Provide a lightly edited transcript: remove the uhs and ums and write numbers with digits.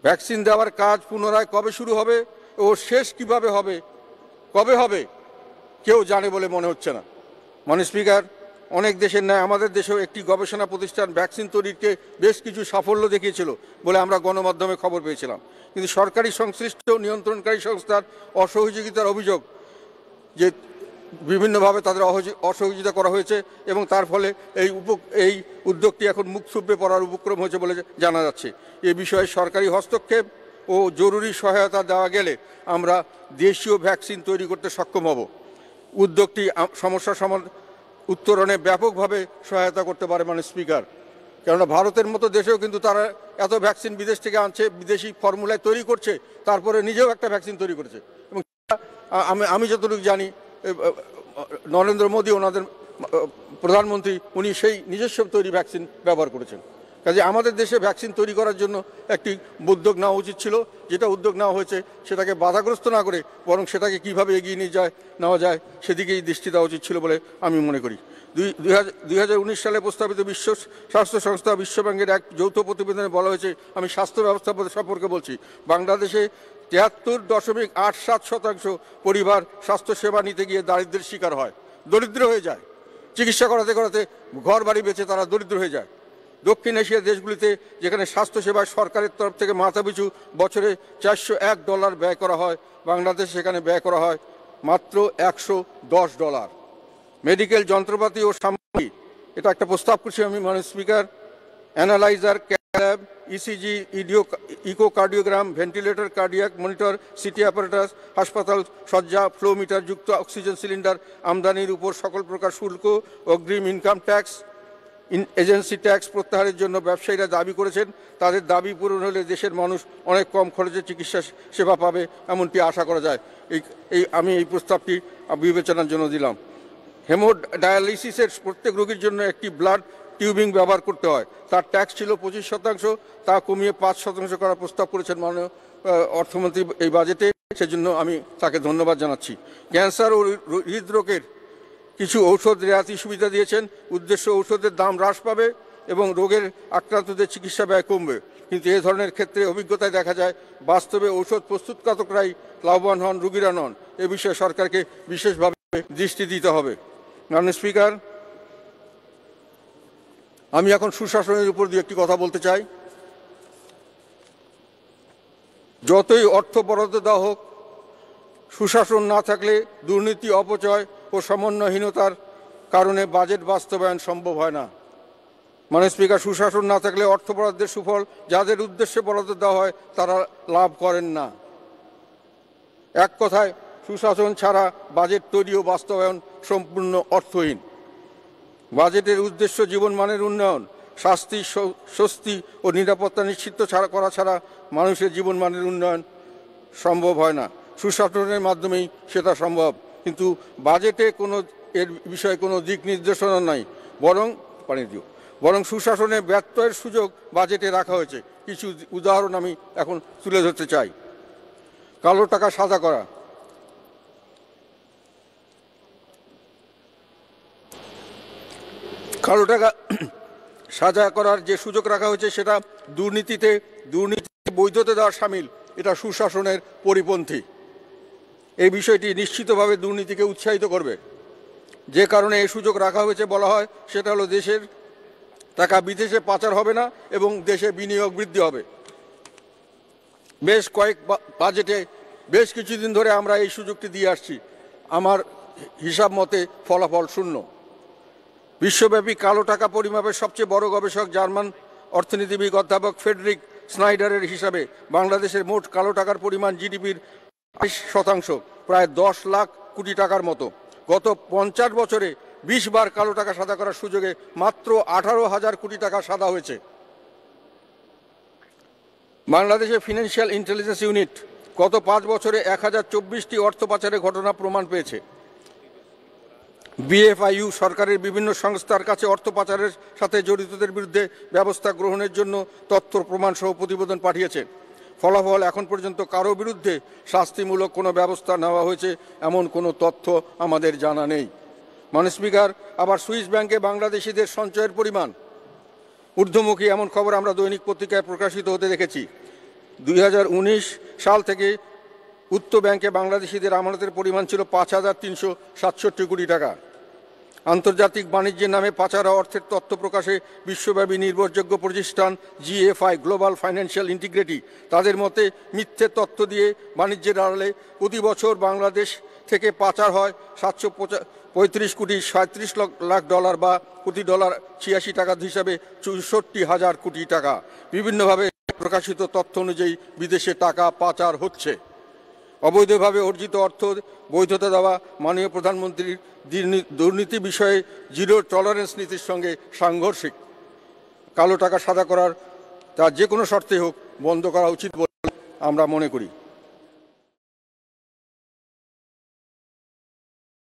Vaccine দেওয়ার কাজ পুনরায় কবে শুরু হবে ও শেষ কিভাবে হবে, কবে হবে কেউ জানে বলে মনে হচ্ছে না। মাননীয় স্পিকার, অনেক দেশের ন্যায় আমাদের দেশেও একটি গবেষণা প্রতিষ্ঠান ভ্যাকসিন তৈরিতে বেশ কিছু সাফল্য দেখিয়েছিল বলে আমরা গণমাধ্যমে খবর পেয়েছিলাম, কিন্তু সরকারি সংশ্লিষ্ট নিয়ন্ত্রণকারী সংস্থার অসহযোগিতার অভিযোগ যে বিভিন্নভাবে তাদের অসহযোগিতা করা হয়েছে এবং তার ফলে এই উদ্যোগটি এখন মুখ থুবড়ে পড়ার উপক্রম হয়েছে বলে জানা যাচ্ছে। এ বিষয়ে সরকারি হস্তক্ষেপ ও জরুরি সহায়তা দেওয়া গেলে আমরা দেশীয় ভ্যাকসিন তৈরি করতে সক্ষম হব। উদ্যোগটি সমস্যা উত্তরণে ব্যাপকভাবে সহায়তা করতে পারে মাননীয় স্পিকার। কেননা ভারতের মতো দেশেও কিন্তু তারা এত ভ্যাকসিন বিদেশ থেকে আনছে, বিদেশি ফর্মুলায় তৈরি করছে, তারপরে নিজেও একটা ভ্যাকসিন তৈরি করেছে। এবং আমি যতটুকু জানি নরেন্দ্র মোদী ওনাদের প্রধানমন্ত্রী উনি সেই নিজস্ব তৈরি ভ্যাকসিন ব্যবহার করেছেন। কাজে আমাদের দেশে ভ্যাকসিন তৈরি করার জন্য একটি উদ্যোগ নেওয়া উচিত ছিল, যেটা উদ্যোগ নেওয়া হয়েছে সেটাকে বাধাগ্রস্ত না করে বরং সেটাকে কিভাবে এগিয়ে নেওয়া যায় সেদিকেই দৃষ্টি দেওয়া উচিত ছিল বলে আমি মনে করি। 2019 সালে প্রস্তাবিত বিশ্ব স্বাস্থ্য সংস্থা বিশ্বব্যাংকের এক যৌথ প্রতিবেদনে বলা হয়েছে, আমি স্বাস্থ্য ব্যবস্থা সম্পর্কে বলছি, বাংলাদেশে 73.87% পরিবার স্বাস্থ্যসেবা নিতে গিয়ে দারিদ্র্যের শিকার হয়, দরিদ্র হয়ে যায়। চিকিৎসা করাতে করাতে ঘর বাড়ি বেঁচে তারা দরিদ্র হয়ে যায়। দক্ষিণ এশিয়ার দেশগুলিতে যেখানে স্বাস্থ্যসেবায় সরকারের তরফ থেকে মাথাপিছু বছরে $401 ব্যয় করা হয়, বাংলাদেশ সেখানে ব্যয় করা হয় মাত্র $110। মেডিকেল যন্ত্রপাতি ও সামগ্রী, এটা একটা প্রস্তাব করছি আমি মাননীয় speaker, analyser, cab, ECG, echocardiogram, ventilator, cardiac monitor, city apparatus, হাসপাতাল সজ্জা, ফ্লো মিটার যুক্ত অক্সিজেন সিলিন্ডার আমদানির উপর সকল প্রকার শুল্ক, অগ্রিম ইনকাম ট্যাক্স, এজেন্সি ট্যাক্স প্রত্যাহারের জন্য ব্যবসায়ীরা দাবি করেছেন। তাদের দাবি পূরণ হলে দেশের মানুষ অনেক কম খরচে চিকিৎসা সেবা পাবে এমনটি আশা করা যায়। আমি এই প্রস্তাবটি বিবেচনার জন্য দিলাম। হেমোডায়ালিসিসের প্রত্যেক রোগীর জন্য একটি ব্লাড টিউবিং ব্যবহার করতে হয়, তার ট্যাক্স ছিল 25%, তা কমিয়ে 5% করার প্রস্তাব করেছেন মাননীয় অর্থমন্ত্রী এই বাজেটে, সেজন্য আমি তাকে ধন্যবাদ জানাচ্ছি। ক্যান্সার ও হৃদরোগের কিছু ঔষধ রেয়াতি সুবিধা দিয়েছেন, উদ্দেশ্য ঔষধের দাম হ্রাস পাবে এবং রোগের আক্রান্তদের চিকিৎসা ব্যয় কমবে। কিন্তু এ ধরনের ক্ষেত্রে অভিজ্ঞতায় দেখা যায় বাস্তবে ঔষধ প্রস্তুতকারকরাই লাভবান হন, রোগীরা নন। এ বিষয়ে সরকারকে বিশেষভাবে দৃষ্টি দিতে হবে। মাননীয় স্পিকার, আমি এখন সুশাসনের উপর দিয়ে একটি কথা বলতে চাই। যতই অর্থ বরাদ্দ দেওয়া হোক, সুশাসন না থাকলে দুর্নীতি, অপচয় ও সমন্বয়হীনতার কারণে বাজেট বাস্তবায়ন সম্ভব হয় না। মাননীয় স্পিকার, সুশাসন না থাকলে অর্থ বরাদ্দের সুফল যাদের উদ্দেশ্যে বরাদ্দ দেওয়া হয় তারা লাভ করেন না। এক কথায়, সুশাসন ছাড়া বাজেট তৈরি ও বাস্তবায়ন সম্পূর্ণ অর্থহীন। বাজেটের উদ্দেশ্য জীবনমানের উন্নয়ন, শাস্তি, স্বস্তি ও নিরাপত্তা নিশ্চিত করা ছাড়া মানুষের জীবনমানের উন্নয়ন সম্ভব হয় না। সুশাসনের মাধ্যমেই সেটা সম্ভব, কিন্তু বাজেটে এর বিষয়ে কোনো দিক নির্দেশনা নাই, বরং সুশাসনে ব্যত্যয়ের সুযোগ বাজেটে রাখা হয়েছে। কিছু উদাহরণ আমি এখন তুলে ধরতে চাই। কালো টাকা সাদা করা, কালো টাকা সাজা করার যে সুযোগ রাখা হয়েছে সেটা দুর্নীতিতে বৈধতা দেওয়ার সামিল, এটা সুশাসনের পরিপন্থী। এই বিষয়টি নিশ্চিতভাবে দুর্নীতিকে উৎসাহিত করবে। যে কারণে এই সুযোগ রাখা হয়েছে বলা হয় সেটা হলো দেশের টাকা বিদেশে পাচার হবে না এবং দেশে বিনিয়োগ বৃদ্ধি হবে। বাজেটে বেশ কিছুদিন ধরে আমরা এই সুযোগটি দিয়ে আসছি, আমার হিসাব মতে ফলাফল শূন্য। বিশ্বব্যাপী কালো টাকা পরিমাপের সবচেয়ে বড় গবেষক জার্মান অর্থনীতিবিদ অধ্যাপক ফ্রেডরিক স্নাইডারের হিসাবে বাংলাদেশের মোট কালো টাকার পরিমাণ জিডিপির 22%, প্রায় 10 লাখ কোটি টাকার মতো। গত 50 বছরে 20 বার কালো টাকা সাদা করার সুযোগে মাত্র 18,000 কোটি টাকা সাদা হয়েছে। বাংলাদেশের ফিনান্সিয়াল ইন্টেলিজেন্স ইউনিট গত 5 বছরে 1024টি অর্থ পাচারের ঘটনা প্রমাণ পেয়েছে। বিএফআইইউ সরকারের বিভিন্ন সংস্থার কাছে অর্থ পাচারের সাথে জড়িতদের বিরুদ্ধে ব্যবস্থা গ্রহণের জন্য তথ্য প্রমাণ সহ প্রতিবেদন পাঠিয়েছে। ফলাফল, এখন পর্যন্ত কারো বিরুদ্ধে শাস্তিমূলক কোনো ব্যবস্থা নেওয়া হয়েছে এমন কোনো তথ্য আমাদের জানা নেই। মাননীয় স্পিকার, আবার সুইস ব্যাংকে বাংলাদেশিদের সঞ্চয়ের পরিমাণ ঊর্ধ্বমুখী এমন খবর আমরা দৈনিক পত্রিকায় প্রকাশিত হতে দেখেছি। 2019 সাল থেকে উত্তর ব্যাংকে বাংলাদেশিদের আমানতের পরিমাণ ছিল 5,367 কোটি টাকা। আন্তর্জাতিক বাণিজ্যের নামে পাচার অর্থের তথ্য প্রকাশে বিশ্বব্যাপী নির্ভরযোগ্য প্রতিষ্ঠান GFI গ্লোবাল ফাইন্যান্সিয়াল ইন্টিগ্রিটি তাদের মতে মিথ্যে তথ্য দিয়ে বাণিজ্যের আড়ালে প্রতি বছর বাংলাদেশ থেকে পাচার হয় 735 কোটি 37 লাখ ডলার বা প্রতি ডলার 86 টাকার হিসাবে 64,000 কোটি টাকা। বিভিন্নভাবে প্রকাশিত তথ্য অনুযায়ী বিদেশে টাকা পাচার হচ্ছে। অবৈধভাবে অর্জিত অর্থ বৈধতা দেওয়া মাননীয় প্রধানমন্ত্রীর দুর্নীতি বিষয়ে জিরো টলারেন্স নীতির সঙ্গে সাংঘর্ষিক। কালো টাকা সাদা করার তা যে কোনো শর্তে হোক বন্ধ করা উচিত বলে আমরা মনে করি।